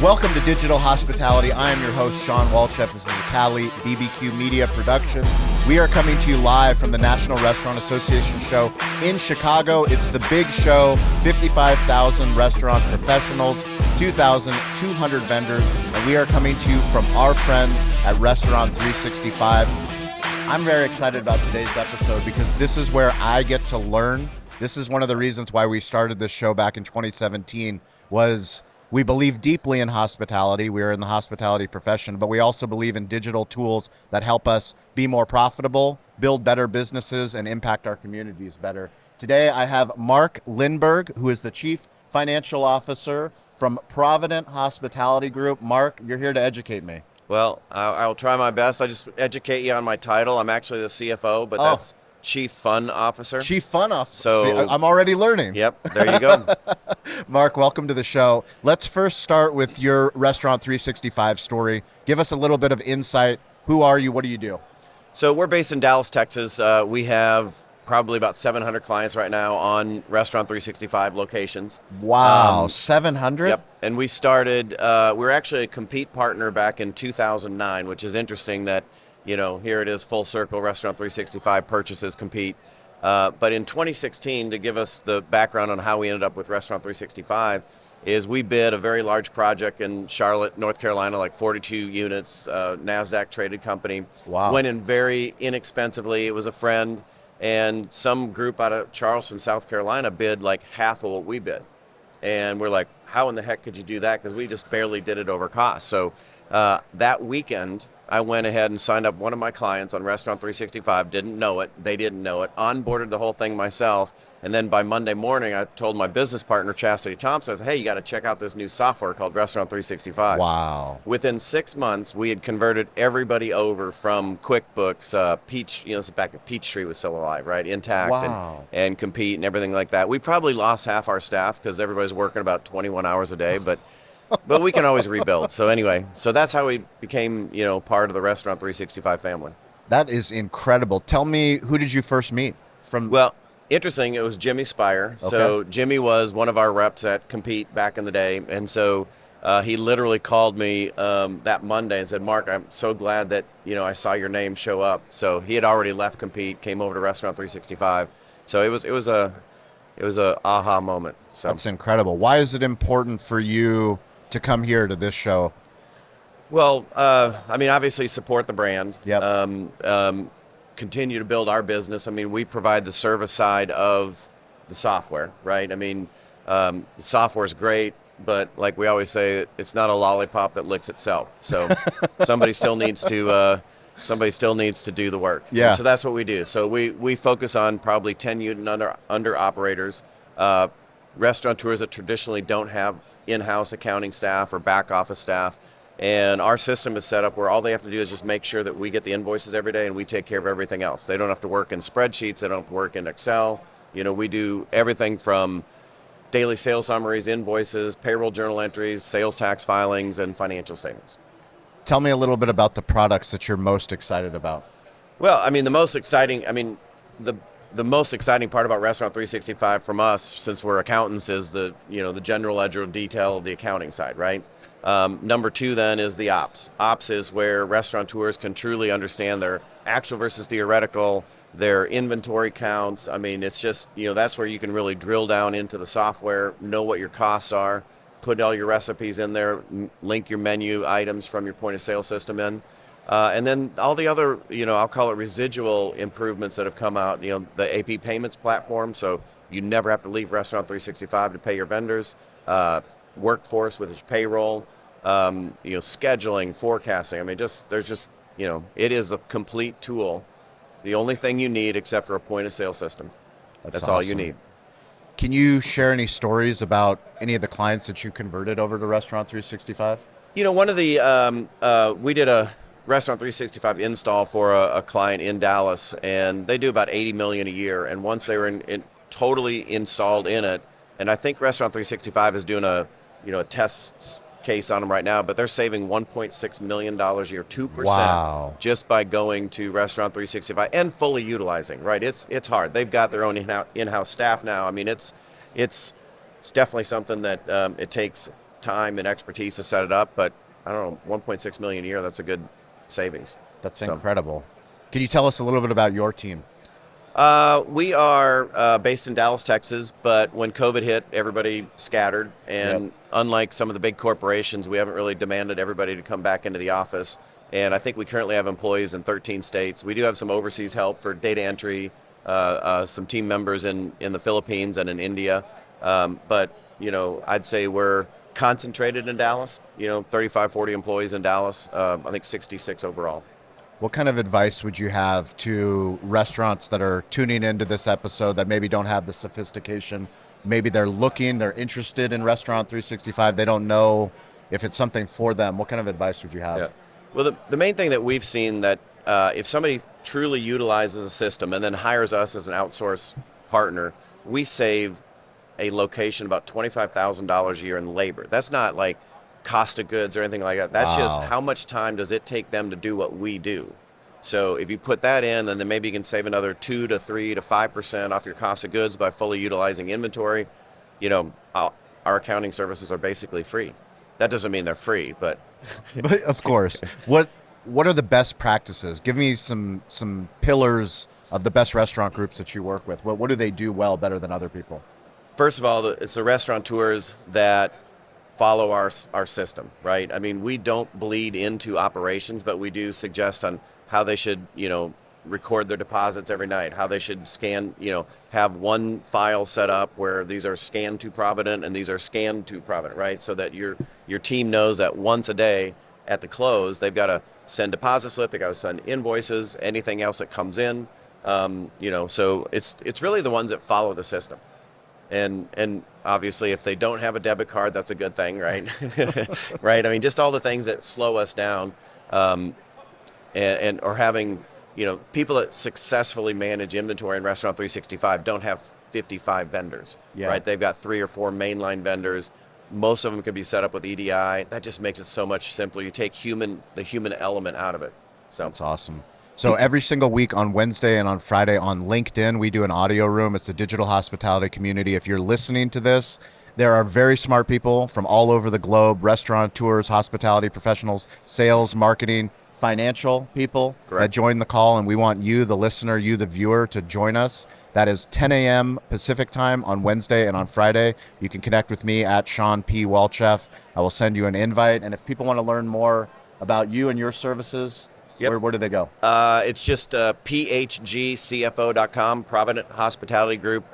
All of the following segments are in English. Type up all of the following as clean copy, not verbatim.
Welcome to Digital Hospitality. I am your host, Sean Walchef. This is a Cali BBQ Media production. We are coming to you live from the National Restaurant Association show in Chicago. It's the big show, 55,000 restaurant professionals, 2,200 vendors, and we are coming to you from our friends at Restaurant365. I'm very excited about today's episode because this is where I get to learn. This is one of the reasons why we started this show back in 2017 was we believe deeply in hospitality. We are in the hospitality profession, but we also believe in digital tools that help us be more profitable, build better businesses, and impact our communities better. Today, I have Mark Lindberg, who is the Chief Financial Officer from Provident Hospitality Group. Mark, you're here to educate me. Well, I'll try my best. I'll just educate you on my title. I'm actually the CFO, but that's Chief Fun Officer. Chief Fun Officer. So, see, I'm already learning. Yep, there you go. Mark, welcome to the show. Let's first start with your Restaurant365 story. Give us a little bit of insight. Who are you? What do you do? So we're based in Dallas, Texas. We have probably about 700 clients right now on Restaurant365 locations. Wow, 700? Yep, and we started, we were actually a compete partner back in 2009, which is interesting that, you know, here it is full circle, Restaurant365 purchases compete. But in 2016, to give us the background on how we ended up with Restaurant365, is we bid a very large project in Charlotte, North Carolina, like 42 units, NASDAQ traded company. Wow. Went in very inexpensively. It was a friend, and some group out of Charleston, South Carolina bid like half of what we bid. And we're like, how in the heck could you do that? Because we just barely did it over cost. So that weekend, I went ahead and signed up one of my clients on Restaurant365, didn't know it, they didn't know it, onboarded the whole thing myself, and then by Monday morning, I told my business partner, Chastity Thompson, I said, hey, you got to check out this new software called Restaurant365. Wow. Within 6 months, we had converted everybody over from QuickBooks, Peach, you know, this is back at Peachtree was still alive, right, intact, Wow. and Compete and everything like that. We probably lost half our staff because everybody's working about 21 hours a day, but we can always rebuild. So anyway, so that's how we became, you know, part of the Restaurant365 family. That is incredible. Tell me, who did you first meet? Well, interesting, it was Jimmy Spire. Okay. So Jimmy was one of our reps at Compete back in the day. And so he literally called me that Monday and said, Mark, I'm so glad that, you know, I saw your name show up. So he had already left Compete, came over to Restaurant365. So it was a aha moment. So That's incredible. Why is it important for you to come here to this show? Well, I mean, obviously support the brand. Yep. Continue to build our business. I mean, we provide the service side of the software, right? I mean, the software is great, but like we always say, it's not a lollipop that licks itself. So somebody still needs to do the work. Yeah. And so that's what we do. So we focus on probably 10 unit under operators, restaurateurs that traditionally don't have in-house accounting staff or back office staff. And our system is set up where all they have to do is just make sure that we get the invoices every day and we take care of everything else. They don't have to work in spreadsheets. They don't have to work in Excel. You know, we do everything from daily sales summaries, invoices, payroll journal entries, sales tax filings, and financial statements. Tell me a little bit about the products that you're most excited about. Well, I mean, the most exciting part about Restaurant365 from us, since we're accountants, is the general ledger detail of the accounting side, right? Number two then is the ops. Ops is where restaurateurs can truly understand their actual versus theoretical, their inventory counts. I mean, it's just, you know, that's where you can really drill down into the software, know what your costs are, put all your recipes in there, link your menu items from your point of sale system in. And then all the other, you know, I'll call it residual improvements that have come out, you know, the AP payments platform, so you never have to leave Restaurant365 to pay your vendors, workforce with its payroll, you know, scheduling, forecasting. I mean, you know, it is a complete tool. The only thing you need except for a point of sale system. That's awesome. all you need. Can you share any stories about any of the clients that you converted over to Restaurant365? You know, one of the, we did a Restaurant365 install for a client in Dallas, and they do about $80 million a year. And once they were totally installed in it, and I think Restaurant365 is doing a test case on them right now, but they're saving $1.6 million a year, 2%, Wow. just by going to Restaurant365 and fully utilizing, right? It's hard. They've got their own in-house staff now. I mean, it's definitely something that it takes time and expertise to set it up, but I don't know, 1.6 million a year, that's a good savings. That's incredible. Can you tell us a little bit about your team? We are based in Dallas, Texas, but when COVID hit, everybody scattered. And unlike some of the big corporations, we haven't really demanded everybody to come back into the office. And I think we currently have employees in 13 states. We do have some overseas help for data entry, some team members in the Philippines and in India. But, I'd say we're concentrated in Dallas, 35, 40 employees in Dallas, I think 66 overall. What kind of advice would you have to restaurants that are tuning into this episode that maybe don't have the sophistication? Maybe they're interested in Restaurant365. They don't know if it's something for them. What kind of advice would you have? Yeah. Well, the main thing that we've seen that if somebody truly utilizes a system and then hires us as an outsource partner, we save a location about $25,000 a year in labor. That's not like cost of goods or anything like that. That's just how much time does it take them to do what we do. So if you put that in, and then maybe you can save another 2 to 3 to 5% off your cost of goods by fully utilizing inventory. Our accounting services are basically free. That doesn't mean they're free, but of course. What are the best practices? Give me some pillars of the best restaurant groups that you work with. What do they do well better than other people? First of all, it's the restaurateurs that follow our system, right? I mean, we don't bleed into operations, but we do suggest on how they should, record their deposits every night, how they should scan, have one file set up where these are scanned to Provident and these are scanned to Provident, right? So that your team knows that once a day at the close, they've got to send deposit slip, they got to send invoices, anything else that comes in, so it's really the ones that follow the system. And obviously, if they don't have a debit card, that's a good thing, right? Right? I mean, just all the things that slow us down, or having, people that successfully manage inventory in Restaurant365 don't have 55 vendors, right? They've got 3 or 4 mainline vendors. Most of them can be set up with EDI. That just makes it so much simpler. You take the human element out of it. So that's awesome. So every single week on Wednesday and on Friday on LinkedIn, we do an audio room. It's a digital hospitality community. If you're listening to this, there are very smart people from all over the globe, restaurateurs, hospitality professionals, sales, marketing, financial people that join the call. And we want you, the listener, you, the viewer, to join us. That is 10 a.m. Pacific time on Wednesday and on Friday. You can connect with me at Sean P. Welchef. I will send you an invite. And if people want to learn more about you and your services, where do they go? It's just phgcfo.com, Provident Hospitality Group.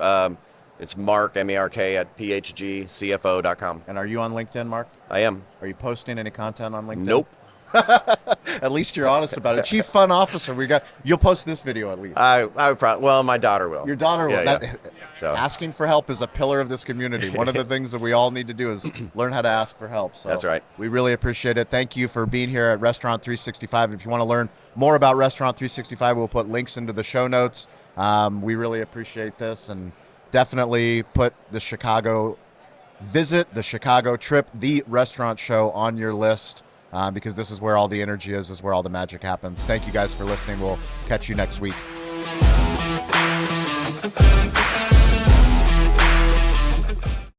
It's Mark, M-A-R-K, at phgcfo.com. And are you on LinkedIn, Mark? I am. Are you posting any content on LinkedIn? Nope. At least you're honest about it. Chief Fun Officer, you'll post this video at least. I would probably, my daughter will. Your daughter will. Yeah. So. Asking for help is a pillar of this community. One of the things that we all need to do is learn how to ask for help. So that's right. We really appreciate it. Thank you for being here at Restaurant365. If you want to learn more about Restaurant365, we'll put links into the show notes. We really appreciate this, and definitely visit the Chicago trip, the restaurant show, on your list. Because this is where all the energy is where all the magic happens. Thank you guys for listening. We'll catch you next week.